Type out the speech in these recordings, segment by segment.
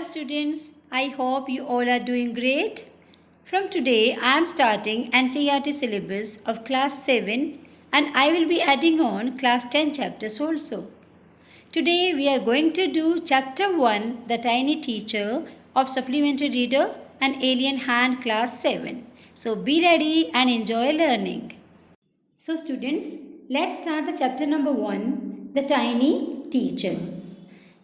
students, I hope you all are doing great. From today, I am starting NCERT syllabus of class 7 and I will be adding on class 10 chapters also. Today we are going to do chapter 1, The Tiny Teacher of Supplementary Reader and Alien Hand class 7. So be ready and enjoy learning. So students, let's start the chapter number 1, The Tiny Teacher.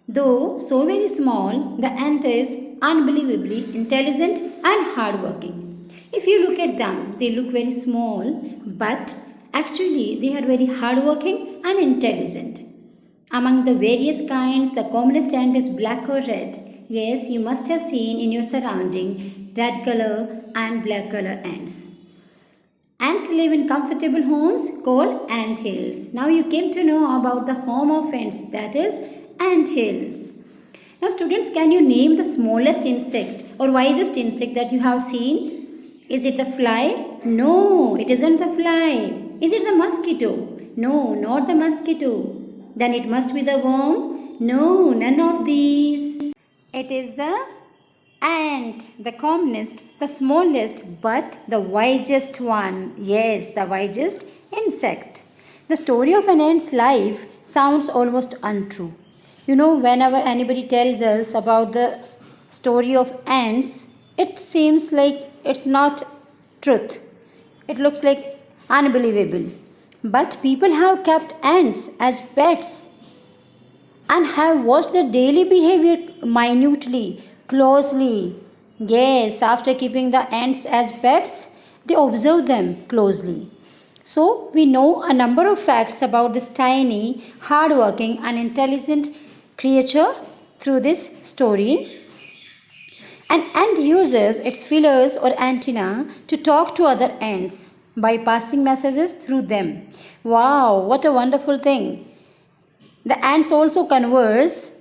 Though so very small, the ant is unbelievably intelligent and hardworking. If you look at them, they look very small, but actually they are very hardworking and intelligent. Among the various kinds, the commonest ant is black or red. Yes, you must have seen in your surrounding red color and black color ants. Ants live in comfortable homes called ant hills. Now you came to know about the home of ants, that is ant hills. Now students, can you name the smallest insect or wisest insect that you have seen? Is it the fly? No, it isn't the fly. Is it the mosquito? No, not the mosquito. Then it must be the worm? No, none of these. It is the ant, the commonest, the smallest, but the wisest one. Yes, the wisest insect. The story of an ant's life sounds almost untrue. You know, whenever anybody tells us about the story of ants, it seems like it's not truth. It looks like unbelievable. But people have kept ants as pets and have watched their daily behavior minutely, closely. Yes, after keeping the ants as pets, they observe them closely. So, we know a number of facts about this tiny, hardworking, and intelligent creature through this story. An ant uses its feelers or antenna to talk to other ants by passing messages through them. Wow, what a wonderful thing! The ants also converse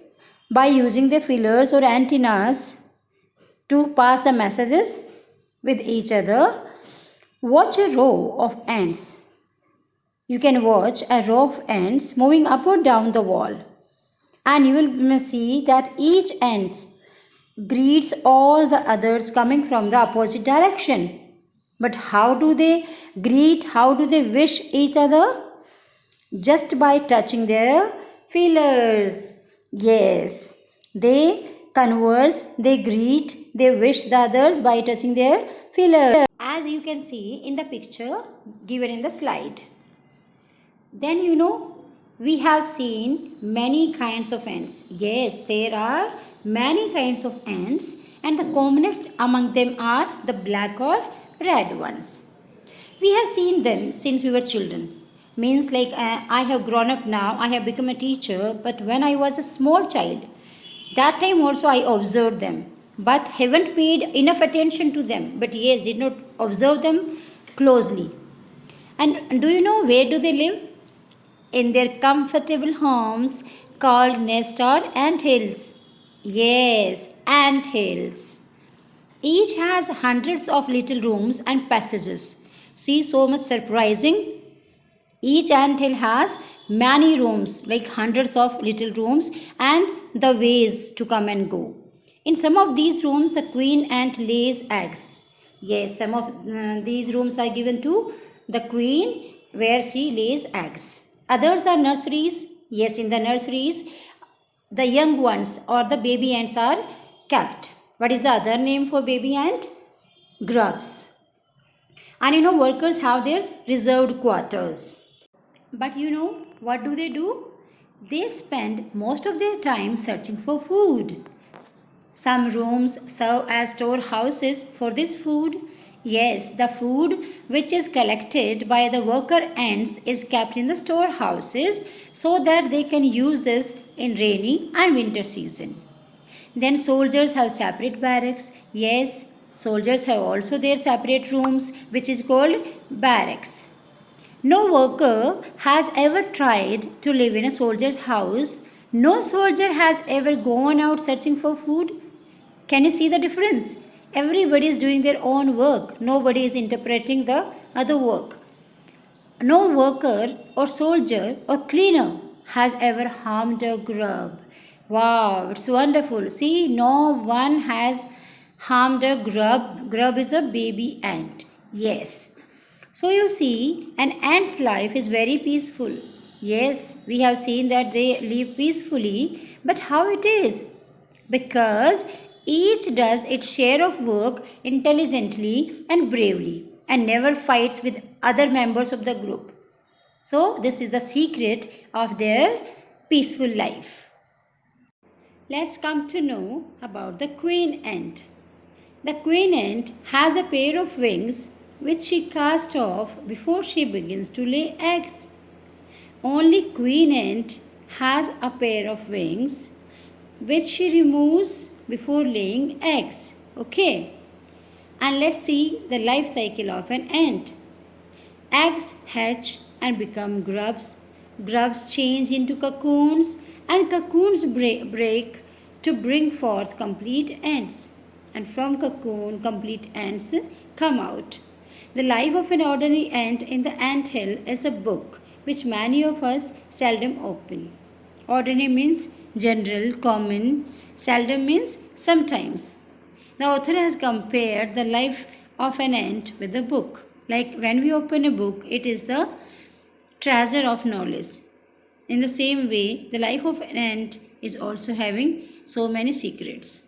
by using their feelers or antennas to pass the messages with each other. Watch a row of ants. You can watch a row of ants moving up or down the wall. And you will see that each ant greets all the others coming from the opposite direction. But how do they greet? How do they wish each other? Just by touching their feelers. Yes, they converse, they greet, they wish the others by touching their feelers. As you can see in the picture given in the slide. Then you know, we have seen many kinds of ants. Yes, there are many kinds of ants and the commonest among them are the black or red ones. We have seen them since we were children. Means like I have grown up now, I have become a teacher, but when I was a small child, that time also I observed them, but haven't paid enough attention to them. But yes, did not observe them closely. And do you know where do they live? In their comfortable homes called nest or ant hills. Yes, ant hills. Each has hundreds of little rooms and passages. See, so much surprising. Each ant hill has many rooms, like hundreds of little rooms, and the ways to come and go. In some of these rooms, the queen ant lays eggs. Yes, some of these rooms are given to the queen where she lays eggs. Others are nurseries. Yes, in the nurseries, the young ones or the baby ants are kept. What is the other name for baby ant? Grubs. And you know, workers have their reserved quarters. But you know, what do? They spend most of their time searching for food. Some rooms serve as storehouses for this food. Yes, the food which is collected by the worker ants is kept in the storehouses so that they can use this in rainy and winter season. Then soldiers have separate barracks. Yes, soldiers have also their separate rooms which is called barracks. No worker has ever tried to live in a soldier's house. No soldier has ever gone out searching for food. Can you see the difference? Everybody is doing their own work. Nobody is interpreting the other work. No worker or soldier or cleaner has ever harmed a grub. Wow, it's wonderful. See, no one has harmed a grub. Grub is a baby ant. Yes. So you see, an ant's life is very peaceful. Yes, we have seen that they live peacefully, but how it is? Because each does its share of work intelligently and bravely and never fights with other members of the group. So, this is the secret of their peaceful life. Let's come to know about the queen ant. The queen ant has a pair of wings which she casts off before she begins to lay eggs. Only queen ant has a pair of wings which she removes before laying eggs. Okay? And let's see the life cycle of an ant. Eggs hatch and become grubs. Grubs change into cocoons, and cocoons break to bring forth complete ants. And from cocoon, complete ants come out. The life of an ordinary ant in the anthill is a book which many of us seldom open. Ordinary means general, common, seldom means sometimes. The author has compared the life of an ant with a book. Like when we open a book, it is the treasure of knowledge. In the same way, the life of an ant is also having so many secrets.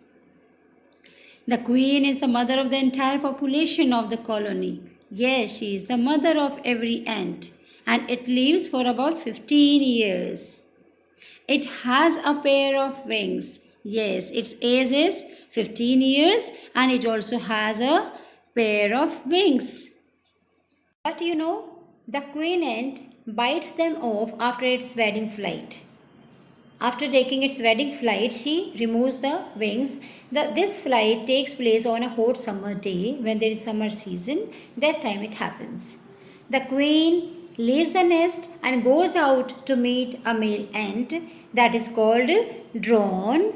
The queen is the mother of the entire population of the colony. Yes, she is the mother of every ant, and it lives for about 15 years. It has a pair of wings. Yes, its age is 15 years and it also has a pair of wings. But you know, the queen ant bites them off after its wedding flight. After taking its wedding flight, she removes the wings. This flight takes place on a hot summer day when there is summer season. That time it happens. The queen leaves the nest and goes out to meet a male ant that is called drone,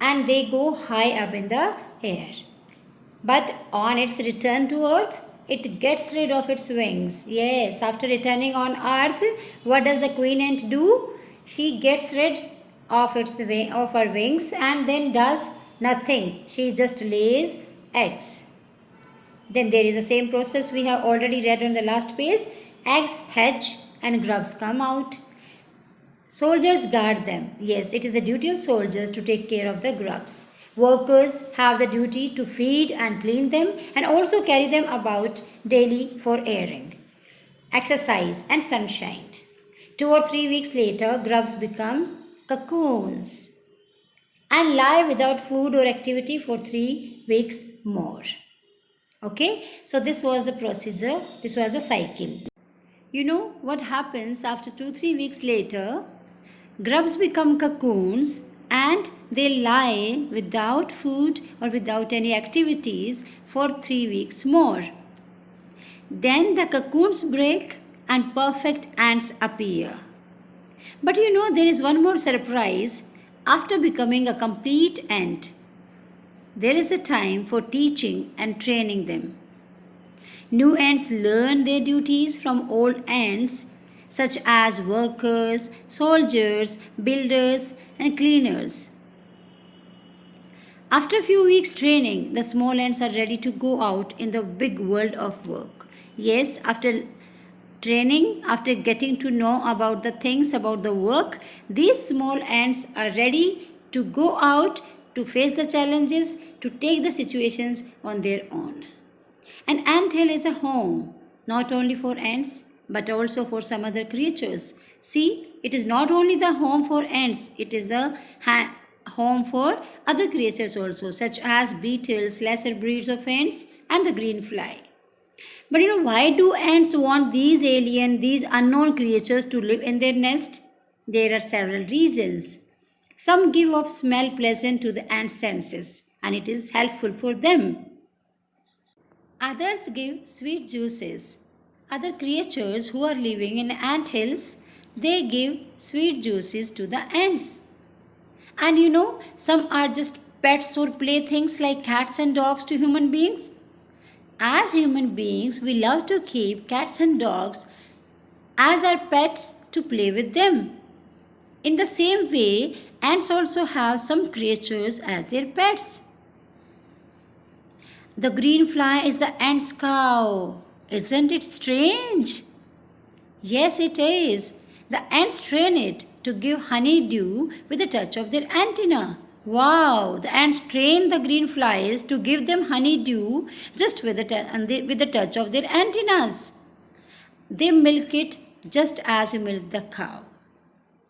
and they go high up in the air. But on its return to earth, it gets rid of its wings. Yes, after returning on earth, what does the queen ant do? She gets rid of her wings and then does nothing. She just lays eggs. Then there is the same process we have already read on the last page. Eggs hatch and grubs come out. Soldiers guard them. Yes, it is the duty of soldiers to take care of the grubs. Workers have the duty to feed and clean them and also carry them about daily for airing, exercise and sunshine. 2 or 3 weeks later, grubs become cocoons and lie without food or activity for 3 weeks more. Okay, so this was the procedure, this was the cycle. You know what happens after 2-3 weeks later? Grubs become cocoons and they lie without food or without any activities for 3 weeks more. Then the cocoons break and perfect ants appear. But you know, there is one more surprise. After becoming a complete ant, there is a time for teaching and training them. New ants learn their duties from old ants, such as workers, soldiers, builders, and cleaners. After a few weeks training, the small ants are ready to go out in the big world of work. Yes, after training, after getting to know about the things about the work, these small ants are ready to go out to face the challenges, to take the situations on their own. An anthill is a home, not only for ants, but also for some other creatures. See, it is not only the home for ants, it is a home for other creatures also, such as beetles, lesser breeds of ants, and the green fly. But you know, why do ants want these alien, these unknown creatures to live in their nest? There are several reasons. Some give off smell pleasant to the ant senses, and it is helpful for them. Others give sweet juices. Other creatures who are living in ant hills, they give sweet juices to the ants. And you know, some are just pets or playthings like cats and dogs to human beings. As human beings, we love to keep cats and dogs as our pets to play with them. In the same way, ants also have some creatures as their pets. The green fly is the ant's cow. Isn't it strange? Yes, it is. The ants train it to give honeydew with a touch of their antenna. Wow, the ants train the green flies to give them honeydew just with the touch of their antennas. They milk it just as we milk the cow.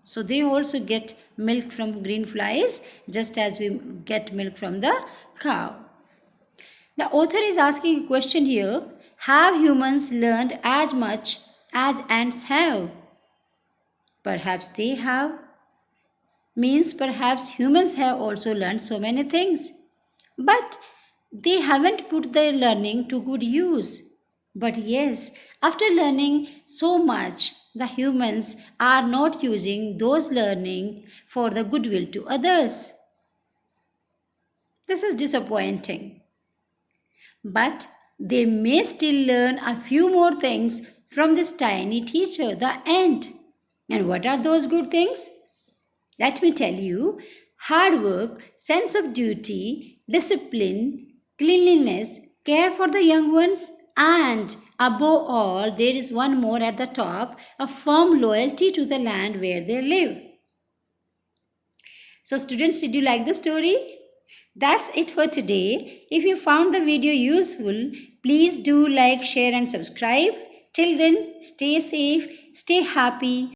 So they also get milk from green flies just as we get milk from the cow. The author is asking a question here. Have humans learned as much as ants have? Perhaps they have. Means perhaps humans have also learned so many things. But they haven't put their learning to good use. But yes, after learning so much, the humans are not using those learning for the goodwill to others. This is disappointing. But they may still learn a few more things from this tiny teacher, the ant. And what are those good things? Let me tell you: hard work, sense of duty, discipline, cleanliness, care for the young ones, and above all, there is one more at the top: a firm loyalty to the land where they live. So, students, did you like the story? That's it for today. If you found the video useful, please do like, share, and subscribe. Till then, stay safe, stay happy.